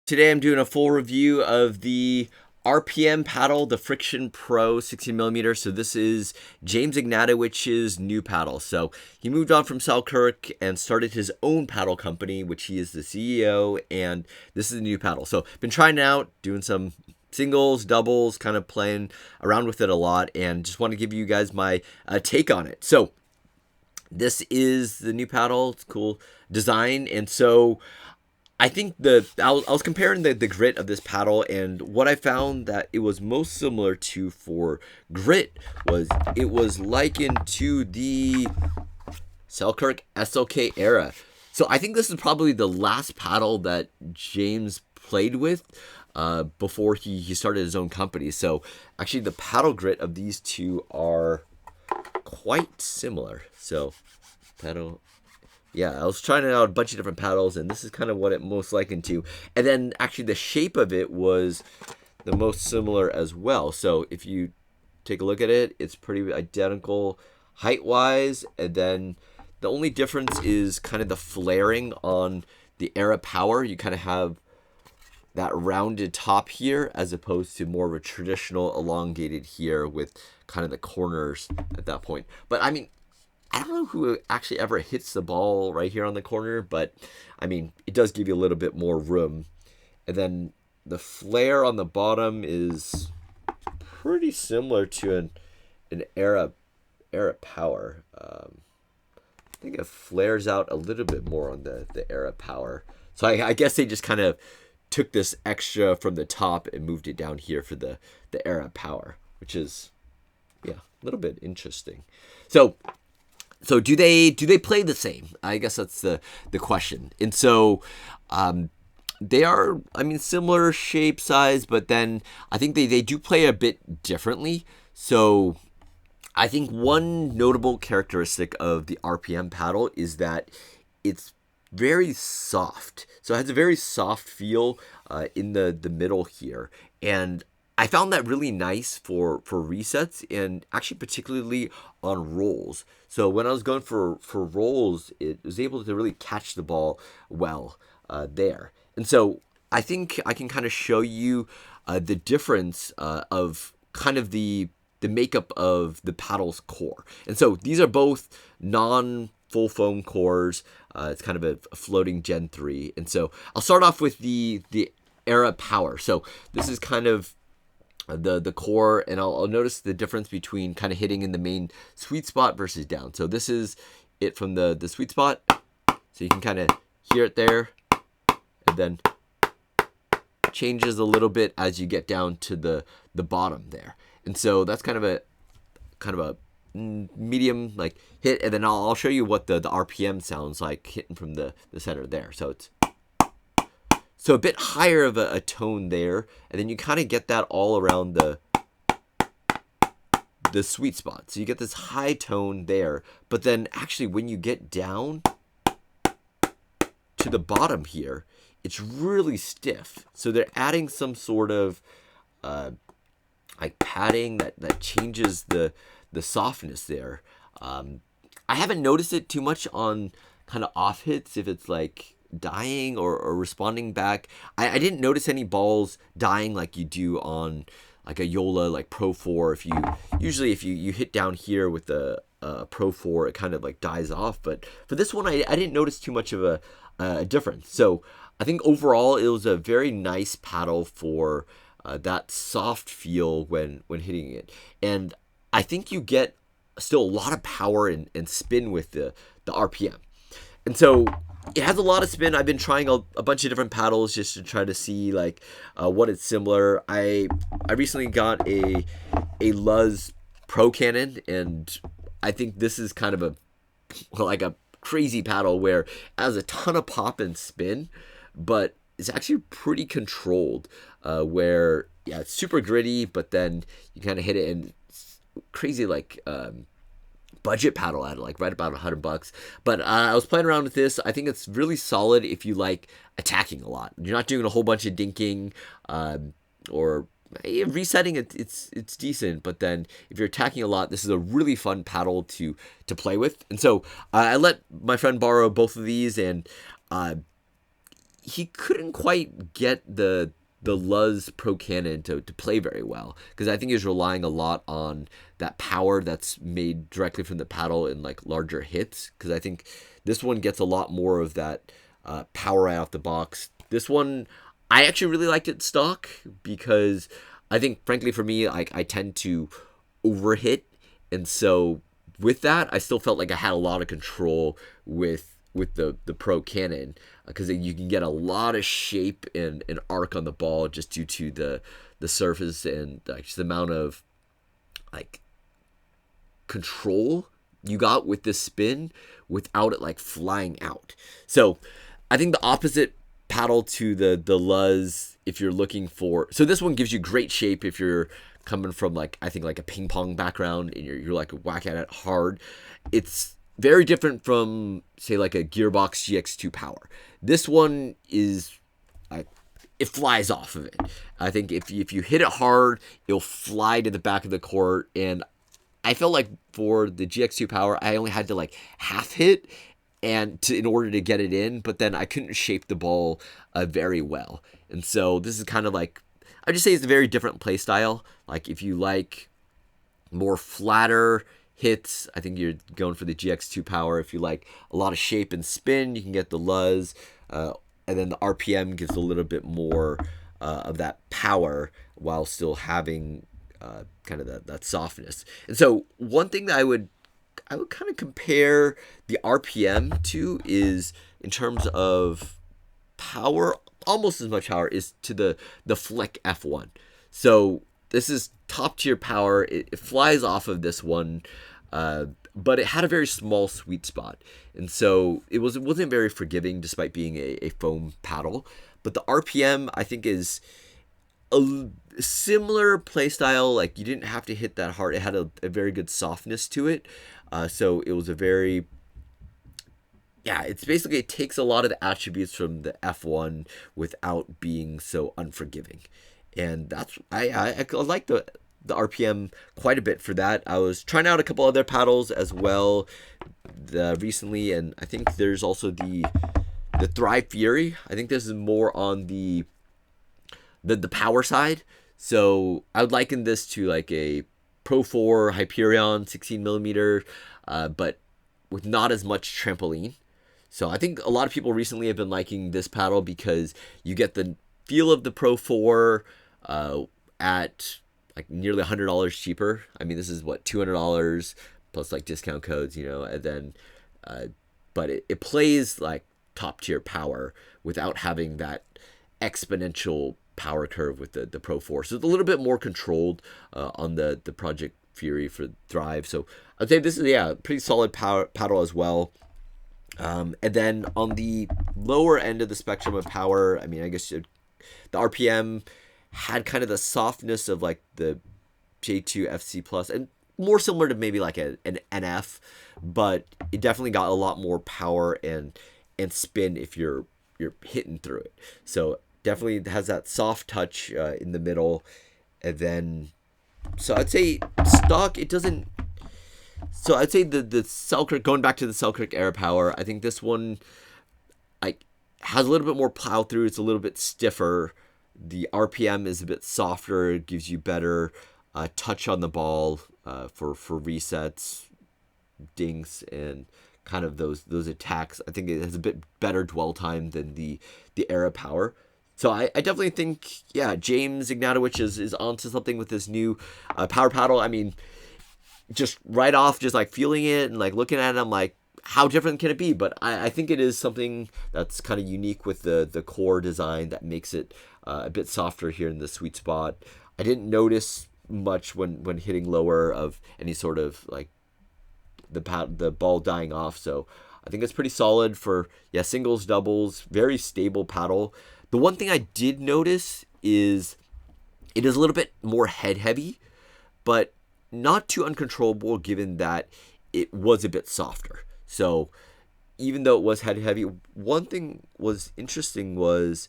Today I'm doing a full review of the RPM paddle, the Friction Pro 16mm. So this is James Ignatowicz's new paddle. So he moved on from Selkirk and started his own paddle company, which he is the CEO, and this is the new paddle. So been trying it out, doing some singles, doubles, kind of playing around with it a lot, and just want to give you guys my take on it. So this is the new paddle. It's cool design, and so I think I was comparing the grit of this paddle, and what I found that it was most similar to for grit was it was likened to the Selkirk SLK era. So I think this is probably the last paddle that James played with before he started his own company. So actually the paddle grit of these two are quite similar. So paddle. Yeah, I was trying out a bunch of different paddles, and this is kind of what it most likened to. And then actually the shape of it was the most similar as well. So if you take a look at it, it's pretty identical height-wise. And then the only difference is kind of the flaring on the Era Power. You kind of have that rounded top here as opposed to more of a traditional elongated here with kind of the corners at that point. But I mean, I don't know who actually ever hits the ball right here on the corner, but I mean, it does give you a little bit more room. And then the flare on the bottom is pretty similar to an Era Power. I think it flares out a little bit more on the Era Power. So I guess they just kind of took this extra from the top and moved it down here for the Era Power, which is, yeah, a little bit interesting. So do they play the same? I guess that's the question. And so they are, I mean, similar shape, size, but then I think they do play a bit differently. So I think one notable characteristic of the RPM paddle is that it's very soft. So it has a very soft feel in the middle here. And I found that really nice for resets, and actually particularly on rolls. So when I was going for rolls, it was able to really catch the ball well there. And so I think I can kind of show you the difference of kind of the makeup of the paddle's core. And so these are both non-full foam cores. It's kind of a floating Gen 3. And so I'll start off with the Era Power. So this is kind of the core, and I'll notice the difference between kind of hitting in the main sweet spot versus down. So this is it from the sweet spot. So you can kind of hear it there, and then changes a little bit as you get down to the bottom there. And so that's kind of a medium like hit, and then I'll show you what the RPM sounds like hitting from the center there. So it's so a bit higher of a tone there, and then you kind of get that all around the sweet spot. So you get this high tone there, but then actually when you get down to the bottom here, it's really stiff. So they're adding some sort of like padding that changes the softness there. I haven't noticed it too much on kind of off hits, if it's like dying or responding back. I didn't notice any balls dying like you do on like a Yola like Pro 4. If you hit down here with the Pro 4, it kind of like dies off. But for this one, I didn't notice too much of a difference. So I think overall it was a very nice paddle for that soft feel when hitting it. And I think you get still a lot of power and spin with the RPM. And so it has a lot of spin. I've been trying a bunch of different paddles just to try to see like what it's similar. I recently got a Luzz Pro Cannon, and I think this is kind of a crazy paddle where it has a ton of pop and spin, but it's actually pretty controlled. Where yeah, it's super gritty, but then you kind of hit it and it's crazy like budget paddle at it, like right about $100. But I was playing around with this. I think it's really solid if you like attacking a lot. You're not doing a whole bunch of dinking or resetting. It's decent, but then if you're attacking a lot, this is a really fun paddle to play with. And so I let my friend borrow both of these, and he couldn't quite get the Luzz Pro Cannon to play very well, because I think he's relying a lot on that power that's made directly from the paddle in like larger hits, because I think this one gets a lot more of that power right off the box. This one, I actually really liked it stock, because I think, frankly, for me, I tend to overhit, and so with that, I still felt like I had a lot of control with the Pro Cannon, because you can get a lot of shape and arc on the ball just due to the surface and just the amount of like control you got with this spin without it like flying out. So I think the opposite paddle to the Luzz, if you're looking for, so this one gives you great shape if you're coming from like, I think like a ping pong background and you're like whack at it hard. It's very different from, say, like a Gearbox GX2 Power. This one is, it flies off of it. I think if you hit it hard, it'll fly to the back of the court. And I felt like for the GX2 Power, I only had to like half hit in order to get it in, but then I couldn't shape the ball very well. And so this is kind of like, I just say it's a very different play style. Like if you like more flatter hits, I think you're going for the GX2 Power. If you like a lot of shape and spin, you can get the Luzz. And then the RPM gives a little bit more of that power while still having kind of that softness. And so one thing that I would kind of compare the RPM to is, in terms of power, almost as much power, is to the Flik F1. So this is top tier power. It flies off of this one, but it had a very small sweet spot, and so it wasn't very forgiving despite being a foam paddle. But the RPM, I think, is a similar play style. Like you didn't have to hit that hard. It had a very good softness to it. So it was a very, it's basically, it takes a lot of the attributes from the F1 without being so unforgiving. And that's, I like the RPM quite a bit for that. I was trying out a couple other paddles as well recently, and I think there's also the Thrive Fury. I think this is more on the power side. So I would liken this to like a Pro 4 Hyperion 16 millimeter, but with not as much trampoline. So I think a lot of people recently have been liking this paddle because you get the feel of the Pro 4 at like nearly $100 cheaper. I mean, this is what, $200 plus like discount codes, and then, but it plays like top tier power without having that exponential power curve with the Pro 4. So it's a little bit more controlled on the Project Fury for Thrive. So I'd say this is, pretty solid paddle as well. And then on the lower end of the spectrum of power, I mean, I guess the RPM had kind of the softness of like the J2 FC Plus, and more similar to maybe like an NF, but it definitely got a lot more power and spin if you're hitting through it. So definitely has that soft touch in the middle. And then, so I'd say stock, it doesn't, so I'd say the Selkirk, going back to the Selkirk Air Power, I think this one has a little bit more plow through. It's a little bit stiffer. The RPM is a bit softer. It gives you better touch on the ball for resets, dinks, and kind of those attacks. I think it has a bit better dwell time than the Air Power. So I definitely think, James Ignatowicz is onto something with this new power paddle. I mean, just right off, just like feeling it and like looking at it, I'm like, how different can it be? But I think it is something that's kind of unique with the core design that makes it a bit softer here in the sweet spot. I didn't notice much when hitting lower of any sort of like the ball dying off. So I think it's pretty solid for singles, doubles, very stable paddle. The one thing I did notice is it is a little bit more head heavy, but not too uncontrollable given that it was a bit softer. So even though it was head heavy, one thing was interesting was,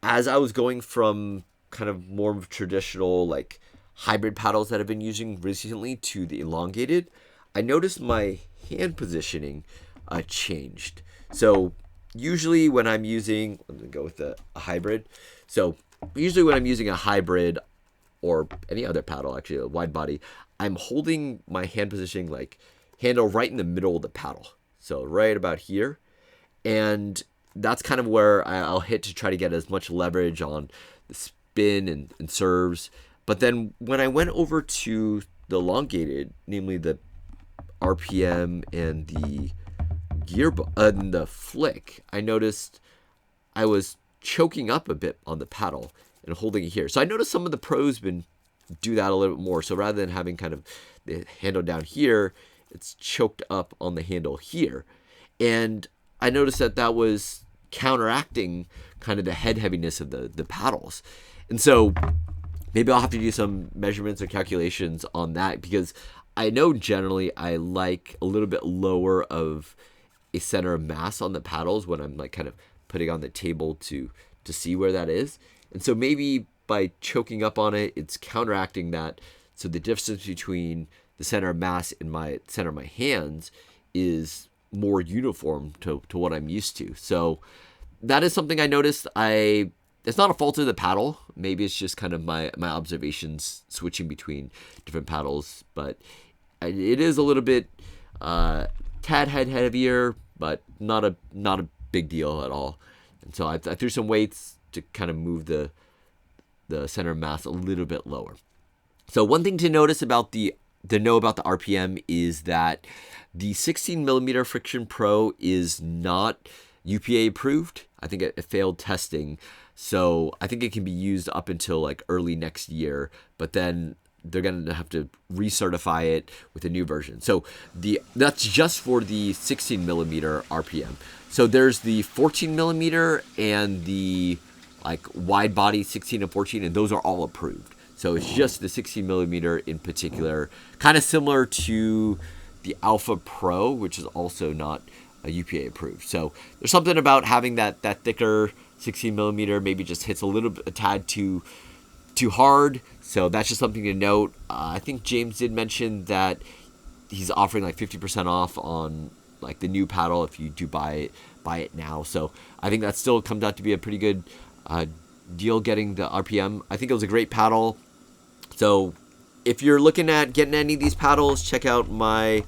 as I was going from kind of more traditional like hybrid paddles that I've been using recently to the elongated, I noticed my hand positioning changed. So usually when I'm using, let me go with a hybrid. So usually when I'm using a hybrid or any other paddle, actually a wide body, I'm holding my hand positioning like handle right in the middle of the paddle. So right about here. And that's kind of where I'll hit to try to get as much leverage on the spin and serves. But then when I went over to the elongated, namely the RPM and the the flick, I noticed I was choking up a bit on the paddle and holding it here. So I noticed some of the pros do that a little bit more. So rather than having kind of the handle down here, it's choked up on the handle here. And I noticed that was counteracting kind of the head heaviness of the paddles. And so maybe I'll have to do some measurements or calculations on that, because I know generally I like a little bit lower of a center of mass on the paddles when I'm like kind of putting on the table to see where that is. And so maybe by choking up on it, it's counteracting that. So the difference between the center of mass and my center of my hands is more uniform to what I'm used to. So that is something I noticed. It's not a fault of the paddle. Maybe it's just kind of my observations switching between different paddles. But it is a little bit tad head heavier, but not a big deal at all. And so I threw some weights to kind of move the center of mass a little bit lower. So one thing to notice about the RPM is that the 16mm Friction Pro is not UPA approved. I think it failed testing. So I think it can be used up until like early next year, but then they're going to have to recertify it with a new version. So that's just for the 16mm RPM. So there's the 14mm and the like wide body 16 and 14, and those are all approved. So it's just the 16mm in particular, kind of similar to the Alpha Pro, which is also not a UPA approved. So there's something about having that thicker 16mm maybe just hits a tad too hard. So that's just something to note. I think James did mention that he's offering like 50% off on like the new paddle if you do buy it now. So I think that still comes out to be a pretty good deal getting the RPM. I think it was a great paddle. So if you're looking at getting any of these paddles, check out my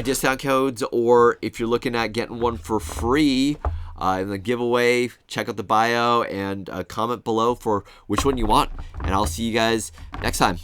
discount codes, or if you're looking at getting one for free in the giveaway, check out the bio and comment below for which one you want, and I'll see you guys next time.